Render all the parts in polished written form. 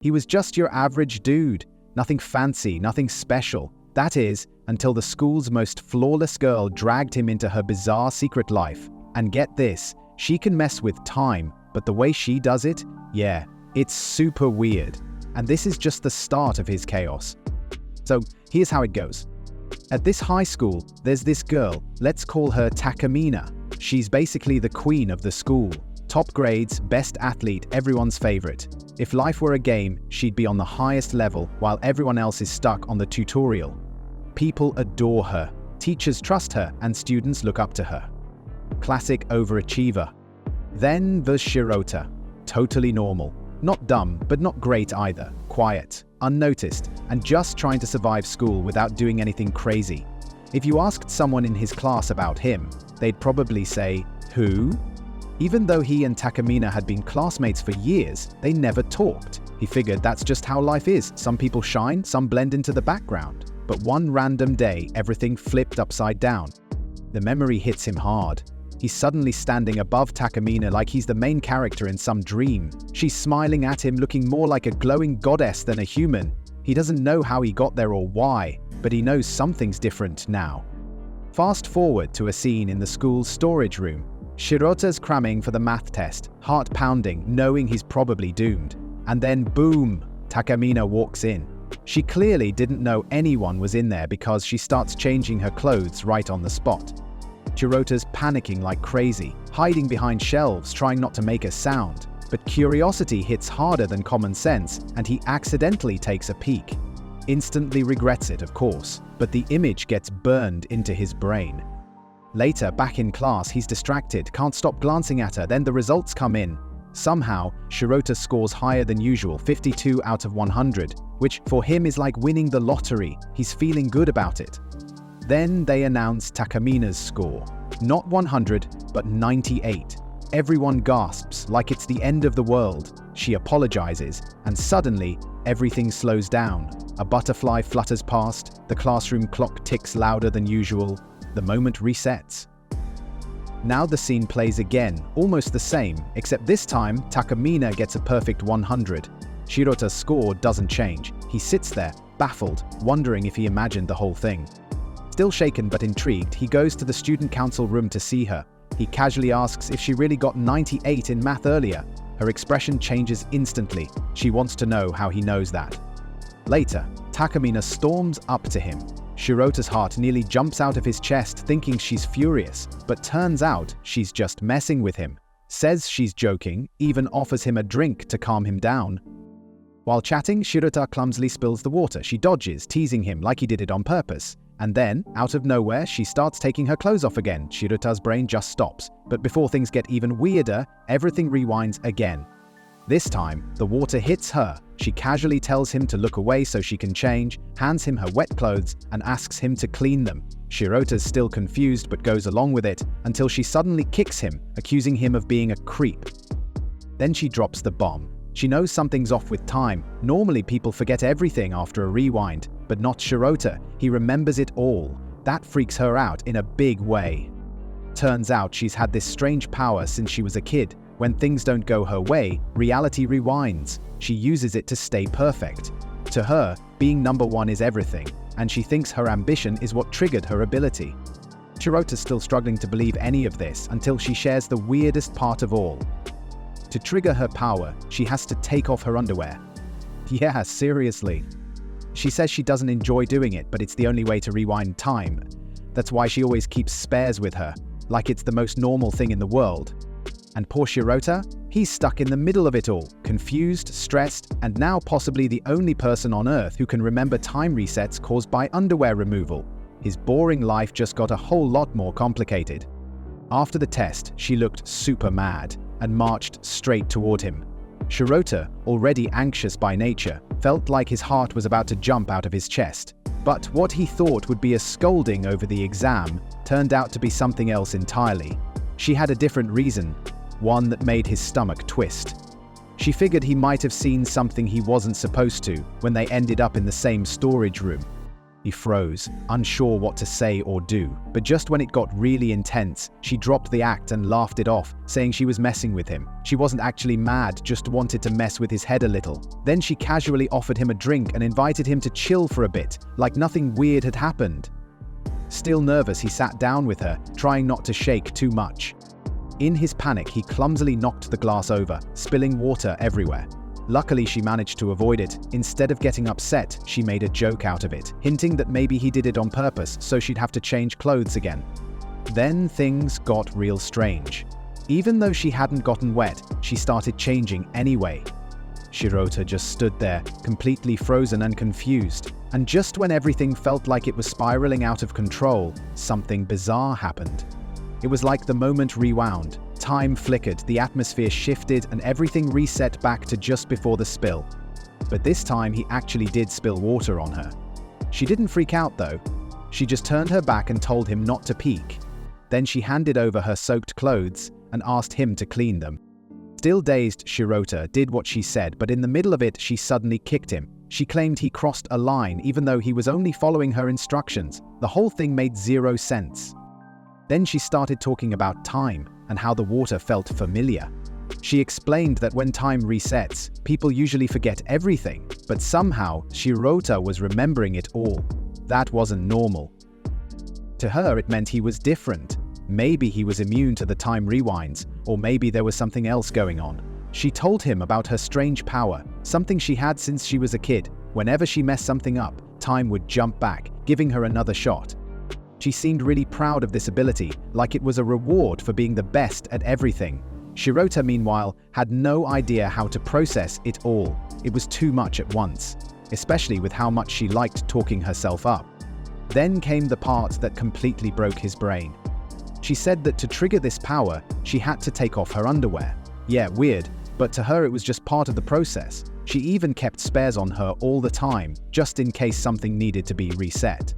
He was just your average dude. Nothing fancy, nothing special. That is, until the school's most flawless girl dragged him into her bizarre secret life. And get this, she can mess with time, but the way she does it, yeah, it's super weird. And this is just the start of his chaos. So here's how it goes. At this high school, there's this girl, let's call her Takamine. She's basically the queen of the school. Top grades, best athlete, everyone's favorite. If life were a game, she'd be on the highest level while everyone else is stuck on the tutorial. People adore her, teachers trust her, and students look up to her. Classic overachiever. Then there's Shirota. Totally normal. Not dumb, but not great either. Quiet, unnoticed, and just trying to survive school without doing anything crazy. If you asked someone in his class about him, they'd probably say, "Who?" Even though he and Takamine had been classmates for years, they never talked. He figured that's just how life is. Some people shine, some blend into the background. But one random day, everything flipped upside down. The memory hits him hard. He's suddenly standing above Takamine like he's the main character in some dream. She's smiling at him, looking more like a glowing goddess than a human. He doesn't know how he got there or why, but he knows something's different now. Fast forward to a scene in the school's storage room. Shirota's cramming for the math test, heart pounding, knowing he's probably doomed. And then boom, Takamine walks in. She clearly didn't know anyone was in there because she starts changing her clothes right on the spot. Shirota's panicking like crazy, hiding behind shelves, trying not to make a sound. But curiosity hits harder than common sense, and he accidentally takes a peek. Instantly regrets it, of course, but the image gets burned into his brain. Later, back in class, he's distracted, can't stop glancing at her, then the results come in. Somehow, Shirota scores higher than usual, 52 out of 100, which for him is like winning the lottery. He's feeling good about it. Then they announce Takamine's score. Not 100, but 98. Everyone gasps, like it's the end of the world. She apologizes, and suddenly, everything slows down. A butterfly flutters past, the classroom clock ticks louder than usual. The moment resets. Now the scene plays again, almost the same, except this time Takamine gets a perfect 100. Shirota's score doesn't change. He sits there, baffled, wondering if he imagined the whole thing. Still shaken but intrigued, he goes to the student council room to see her. He casually asks if she really got 98 in math earlier. Her expression changes instantly. She wants to know how he knows that. Later, Takamine storms up to him. Shirota's heart nearly jumps out of his chest, thinking she's furious, but turns out she's just messing with him. Says she's joking, even offers him a drink to calm him down. While chatting, Shirota clumsily spills the water. She dodges, teasing him like he did it on purpose. And then, out of nowhere, she starts taking her clothes off again. Shirota's brain just stops. But before things get even weirder, everything rewinds again. This time, the water hits her. She casually tells him to look away so she can change, hands him her wet clothes, and asks him to clean them. Shirota's still confused but goes along with it until she suddenly kicks him, accusing him of being a creep. Then she drops the bomb. She knows something's off with time. Normally people forget everything after a rewind, but not Shirota. He remembers it all. That freaks her out in a big way. Turns out she's had this strange power since she was a kid. When things don't go her way, reality rewinds. She uses it to stay perfect. To her, being number one is everything, and she thinks her ambition is what triggered her ability. Shirota's still struggling to believe any of this until she shares the weirdest part of all. To trigger her power, she has to take off her underwear. Yeah, seriously. She says she doesn't enjoy doing it, but it's the only way to rewind time. That's why she always keeps spares with her, like it's the most normal thing in the world. And poor Shirota? He's stuck in the middle of it all, confused, stressed, and now possibly the only person on Earth who can remember time resets caused by underwear removal. His boring life just got a whole lot more complicated. After the test, she looked super mad and marched straight toward him. Shirota, already anxious by nature, felt like his heart was about to jump out of his chest. But what he thought would be a scolding over the exam turned out to be something else entirely. She had a different reason, one that made his stomach twist. She figured he might have seen something he wasn't supposed to when they ended up in the same storage room. He froze, unsure what to say or do, but just when it got really intense, she dropped the act and laughed it off, saying she was messing with him. She wasn't actually mad, just wanted to mess with his head a little. Then she casually offered him a drink and invited him to chill for a bit, like nothing weird had happened. Still nervous, he sat down with her, trying not to shake too much. In his panic, he clumsily knocked the glass over, spilling water everywhere. Luckily, she managed to avoid it. Instead of getting upset, she made a joke out of it, hinting that maybe he did it on purpose so she'd have to change clothes again. Then things got real strange. Even though she hadn't gotten wet, she started changing anyway. Shirota just stood there, completely frozen and confused. And just when everything felt like it was spiraling out of control, something bizarre happened. It was like the moment rewound. Time flickered, the atmosphere shifted, and everything reset back to just before the spill. But this time, he actually did spill water on her. She didn't freak out though. She just turned her back and told him not to peek. Then she handed over her soaked clothes and asked him to clean them. Still dazed, Shirota did what she said, but in the middle of it, she suddenly kicked him. She claimed he crossed a line even though he was only following her instructions. The whole thing made zero sense. Then she started talking about time and how the water felt familiar. She explained that when time resets, people usually forget everything, but somehow Shirota was remembering it all. That wasn't normal. To her, it meant he was different. Maybe he was immune to the time rewinds, or maybe there was something else going on. She told him about her strange power, something she had since she was a kid. Whenever she messed something up, time would jump back, giving her another shot. She seemed really proud of this ability, like it was a reward for being the best at everything. Shirota, meanwhile, had no idea how to process it all. It was too much at once, especially with how much she liked talking herself up. Then came the part that completely broke his brain. She said that to trigger this power, she had to take off her underwear. Yeah, weird, but to her it was just part of the process. She even kept spares on her all the time, just in case something needed to be reset.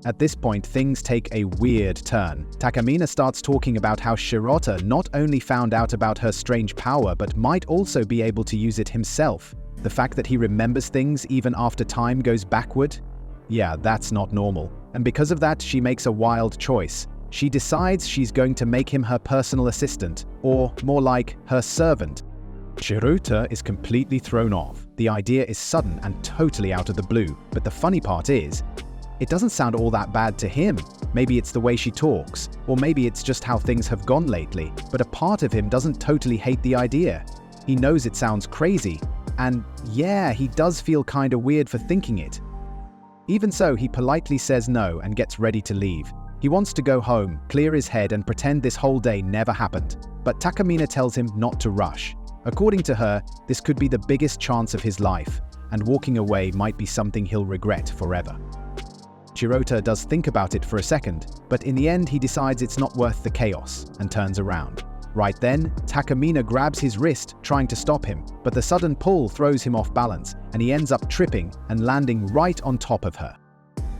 At this point, things take a weird turn. Takamine starts talking about how Shirota not only found out about her strange power, but might also be able to use it himself. The fact that he remembers things even after time goes backward? Yeah, that's not normal. And because of that, she makes a wild choice. She decides she's going to make him her personal assistant, or more like, her servant. Shirota is completely thrown off. The idea is sudden and totally out of the blue, but the funny part is, it doesn't sound all that bad to him. Maybe it's the way she talks, or maybe it's just how things have gone lately, but a part of him doesn't totally hate the idea. He knows it sounds crazy, and yeah, he does feel kinda weird for thinking it. Even so, he politely says no and gets ready to leave. He wants to go home, clear his head, and pretend this whole day never happened. But Takamine tells him not to rush. According to her, this could be the biggest chance of his life, and walking away might be something he'll regret forever. Shirota does think about it for a second, but in the end he decides it's not worth the chaos and turns around. Right then, Takamine grabs his wrist, trying to stop him, but the sudden pull throws him off balance, and he ends up tripping and landing right on top of her.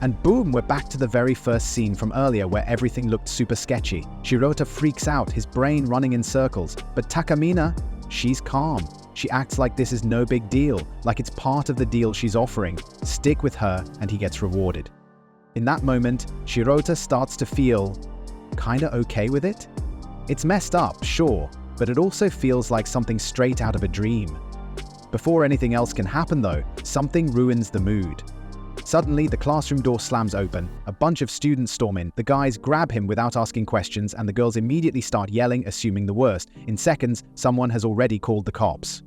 And boom, we're back to the very first scene from earlier where everything looked super sketchy. Shirota freaks out, his brain running in circles, but Takamine, she's calm. She acts like this is no big deal, like it's part of the deal she's offering. Stick with her and he gets rewarded. In that moment, Shirota starts to feel kinda okay with it. It's messed up, sure, but it also feels like something straight out of a dream. Before anything else can happen though, something ruins the mood. Suddenly, the classroom door slams open, a bunch of students storm in, the guys grab him without asking questions, and the girls immediately start yelling, assuming the worst. In seconds, someone has already called the cops.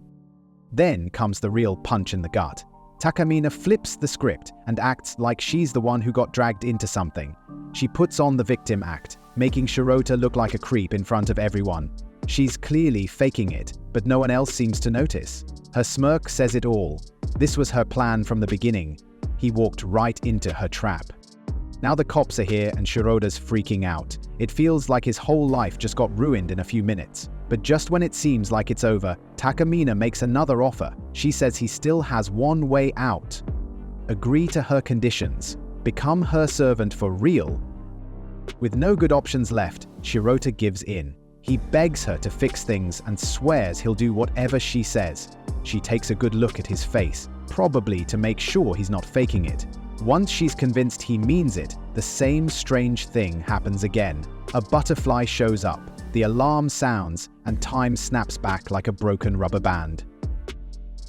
Then comes the real punch in the gut. Takamine flips the script and acts like she's the one who got dragged into something. She puts on the victim act, making Shirota look like a creep in front of everyone. She's clearly faking it, but no one else seems to notice. Her smirk says it all. This was her plan from the beginning. He walked right into her trap. Now the cops are here and Shirota's freaking out. It feels like his whole life just got ruined in a few minutes. But just when it seems like it's over, Takamine makes another offer. She says he still has one way out. Agree to her conditions. Become her servant for real. With no good options left, Shirota gives in. He begs her to fix things and swears he'll do whatever she says. She takes a good look at his face, probably to make sure he's not faking it. Once she's convinced he means it, the same strange thing happens again. A butterfly shows up, the alarm sounds, and time snaps back like a broken rubber band.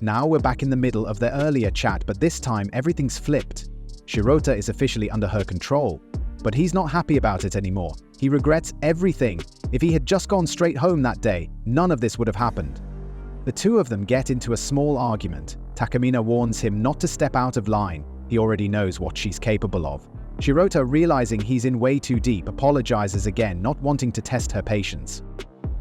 Now we're back in the middle of their earlier chat, but this time everything's flipped. Shirota is officially under her control, but he's not happy about it anymore. He regrets everything. If he had just gone straight home that day, none of this would have happened. The two of them get into a small argument. Takamine warns him not to step out of line. He already knows what she's capable of. Shirota, realizing he's in way too deep, apologizes again, not wanting to test her patience.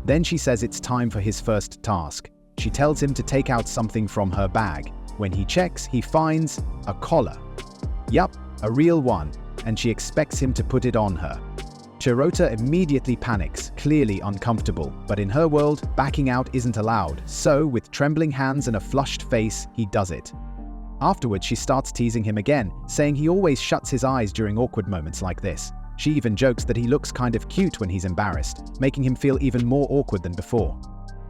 Then she says it's time for his first task. She tells him to take out something from her bag. When he checks, he finds a collar. Yup, a real one, and she expects him to put it on her. Shirota immediately panics, clearly uncomfortable, but in her world, backing out isn't allowed, so with trembling hands and a flushed face, he does it. Afterwards, she starts teasing him again, saying he always shuts his eyes during awkward moments like this. She even jokes that he looks kind of cute when he's embarrassed, making him feel even more awkward than before.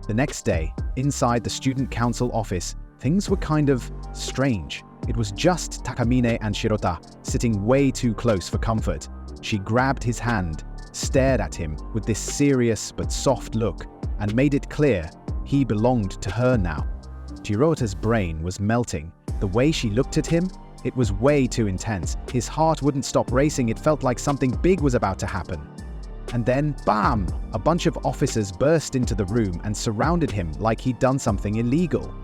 The next day, inside the student council office, things were kind of strange. It was just Takamine and Shirota, sitting way too close for comfort. She grabbed his hand, stared at him with this serious but soft look, and made it clear he belonged to her now. Shirota's brain was melting. The way she looked at him, it was way too intense. His heart wouldn't stop racing. It felt like something big was about to happen. And then, bam! A bunch of officers burst into the room and surrounded him like he'd done something illegal.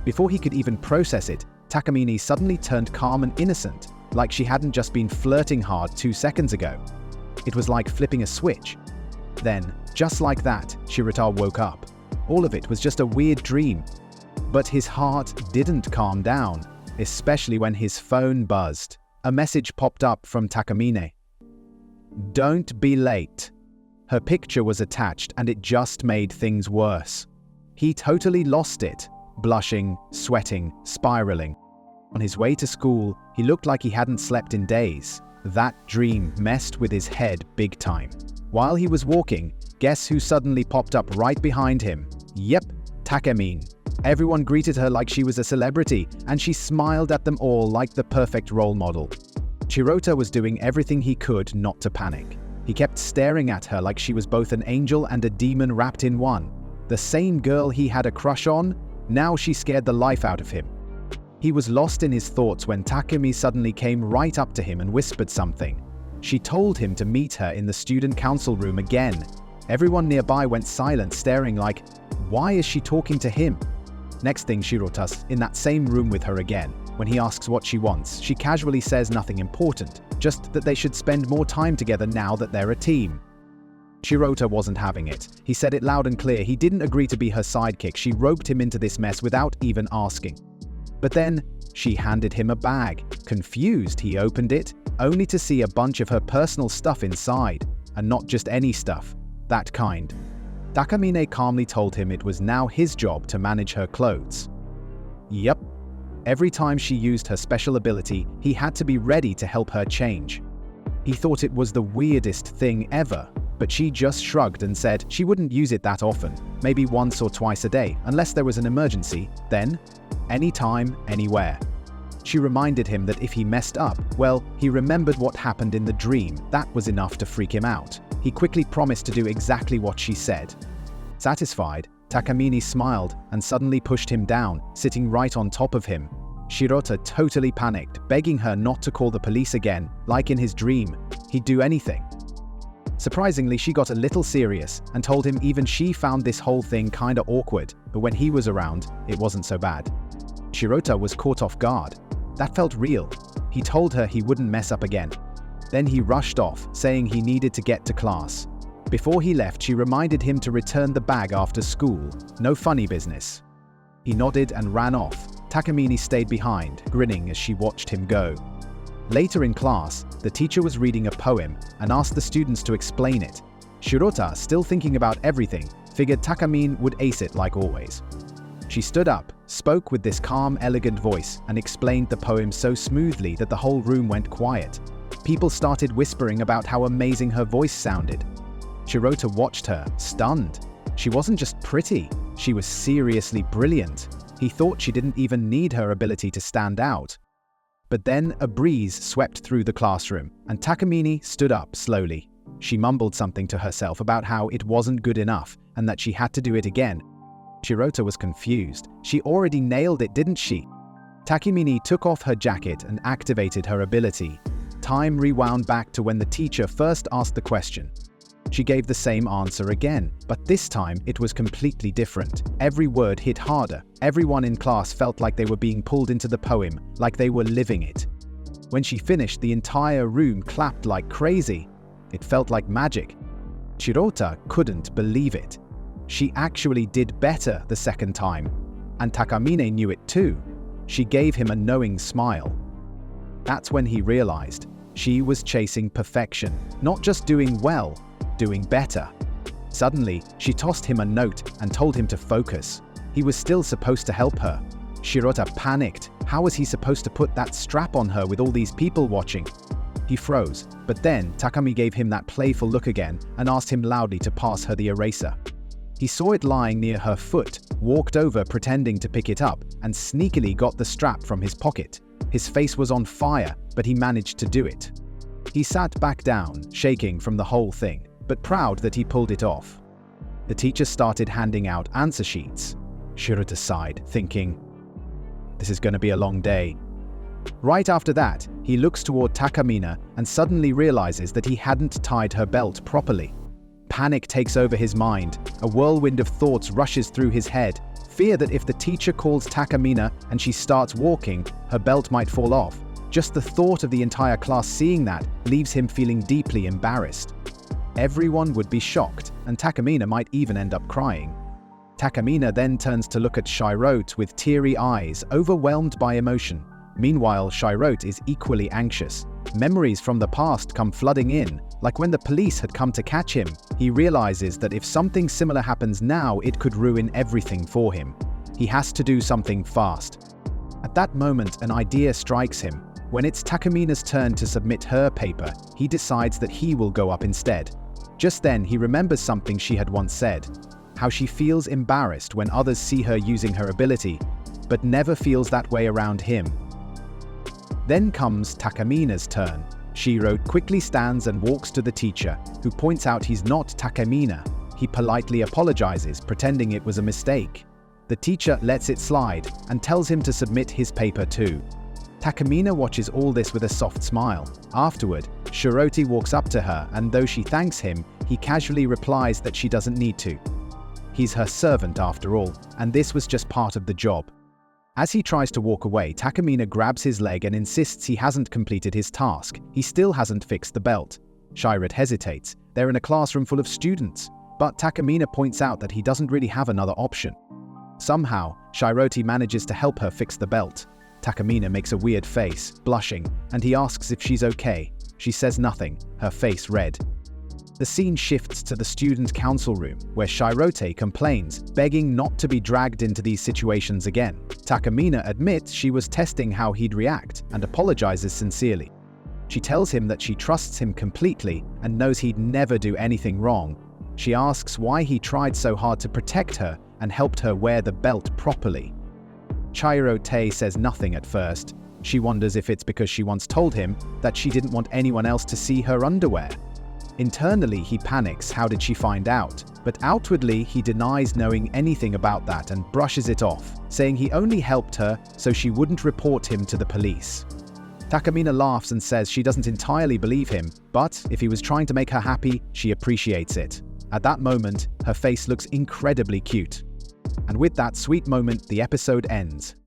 Before he could even process it, Takamine suddenly turned calm and innocent, like she hadn't just been flirting hard 2 seconds ago. It was like flipping a switch. Then, just like that, Shirota woke up. All of it was just a weird dream. But his heart didn't calm down, especially when his phone buzzed. A message popped up from Takamine. "Don't be late." Her picture was attached, and it just made things worse. He totally lost it, blushing, sweating, spiraling. On his way to school, he looked like he hadn't slept in days. That dream messed with his head big time. While he was walking, guess who suddenly popped up right behind him? Yep, Takamine. Everyone greeted her like she was a celebrity, and she smiled at them all like the perfect role model. Shirota was doing everything he could not to panic. He kept staring at her like she was both an angel and a demon wrapped in one. The same girl he had a crush on, now she scared the life out of him. He was lost in his thoughts when Takumi suddenly came right up to him and whispered something. She told him to meet her in the student council room again. Everyone nearby went silent, staring like, why is she talking to him? Next thing, Shirota's in that same room with her again. When he asks what she wants, she casually says nothing important, just that they should spend more time together now that they're a team. Shirota wasn't having it. He said it loud and clear. He didn't agree to be her sidekick. She roped him into this mess without even asking. But then, she handed him a bag. Confused, he opened it, only to see a bunch of her personal stuff inside. And not just any stuff. That kind. Takamine calmly told him it was now his job to manage her clothes. Yup. Every time she used her special ability, he had to be ready to help her change. He thought it was the weirdest thing ever, but she just shrugged and said she wouldn't use it that often, maybe once or twice a day, unless there was an emergency, then, anytime, anywhere. She reminded him that if he messed up, well, he remembered what happened in the dream. That was enough to freak him out. He quickly promised to do exactly what she said. Satisfied, Takamine smiled and suddenly pushed him down, sitting right on top of him. Shirota totally panicked, begging her not to call the police again, like in his dream. He'd do anything. Surprisingly, she got a little serious and told him even she found this whole thing kinda awkward, but when he was around, it wasn't so bad. Shirota was caught off guard. That felt real. He told her he wouldn't mess up again. Then he rushed off, saying he needed to get to class. Before he left, she reminded him to return the bag after school. No funny business. He nodded and ran off. Takamine stayed behind, grinning as she watched him go. Later in class, the teacher was reading a poem and asked the students to explain it. Shirota, still thinking about everything, figured Takamine would ace it like always. She stood up, spoke with this calm, elegant voice, and explained the poem so smoothly that the whole room went quiet. People started whispering about how amazing her voice sounded. Shirota watched her, stunned. She wasn't just pretty, she was seriously brilliant. He thought she didn't even need her ability to stand out. But then a breeze swept through the classroom, and Takamine stood up slowly. She mumbled something to herself about how it wasn't good enough and that she had to do it again. Shirota was confused. She already nailed it, didn't she? Takamine took off her jacket and activated her ability. Time rewound back to when the teacher first asked the question. She gave the same answer again, but this time it was completely different. Every word hit harder. Everyone in class felt like they were being pulled into the poem, like they were living it. When she finished, the entire room clapped like crazy. It felt like magic. Shirota couldn't believe it. She actually did better the second time, and Takamine knew it too. She gave him a knowing smile. That's when he realized she was chasing perfection, not just doing well, doing better. Suddenly, she tossed him a note and told him to focus. He was still supposed to help her. Shirota panicked. How was he supposed to put that strap on her with all these people watching? He froze, but then Takami gave him that playful look again and asked him loudly to pass her the eraser. He saw it lying near her foot, walked over pretending to pick it up, and sneakily got the strap from his pocket. His face was on fire, but he managed to do it. He sat back down, shaking from the whole thing, but proud that he pulled it off. The teacher started handing out answer sheets. Shirota sighed, thinking, "This is going to be a long day." Right after that, he looks toward Takamine and suddenly realizes that he hadn't tied her belt properly. Panic takes over his mind. A whirlwind of thoughts rushes through his head. Fear that if the teacher calls Takamine and she starts walking, her belt might fall off. Just the thought of the entire class seeing that leaves him feeling deeply embarrassed. Everyone would be shocked, and Takamine might even end up crying. Takamine then turns to look at Shirota with teary eyes, overwhelmed by emotion. Meanwhile, Shirota is equally anxious. Memories from the past come flooding in, like when the police had come to catch him. He realizes that if something similar happens now, it could ruin everything for him. He has to do something fast. At that moment, an idea strikes him. When it's Takamine's turn to submit her paper, he decides that he will go up instead. Just then, he remembers something she had once said, how she feels embarrassed when others see her using her ability, but never feels that way around him. Then comes Takamine's turn. Shirota quickly stands and walks to the teacher, who points out he's not Takamine. He politely apologizes, pretending it was a mistake. The teacher lets it slide and tells him to submit his paper too. Takamine watches all this with a soft smile. Afterward, Shirota walks up to her, and though she thanks him, he casually replies that she doesn't need to. He's her servant after all, and this was just part of the job. As he tries to walk away, Takamine grabs his leg and insists he hasn't completed his task. He still hasn't fixed the belt. Shirota hesitates. They're in a classroom full of students. But Takamine points out that he doesn't really have another option. Somehow, Shirota manages to help her fix the belt. Takamine makes a weird face, blushing, and he asks if she's okay. She says nothing, her face red. The scene shifts to the student council room, where Shirota complains, begging not to be dragged into these situations again. Takamine admits she was testing how he'd react and apologizes sincerely. She tells him that she trusts him completely and knows he'd never do anything wrong. She asks why he tried so hard to protect her and helped her wear the belt properly. Shirota says nothing at first. She wonders if it's because she once told him that she didn't want anyone else to see her underwear. Internally, he panics. How did she find out? But outwardly, he denies knowing anything about that and brushes it off, saying he only helped her so she wouldn't report him to the police. Takamine laughs and says she doesn't entirely believe him, but if he was trying to make her happy, she appreciates it. At that moment, her face looks incredibly cute. And with that sweet moment, the episode ends.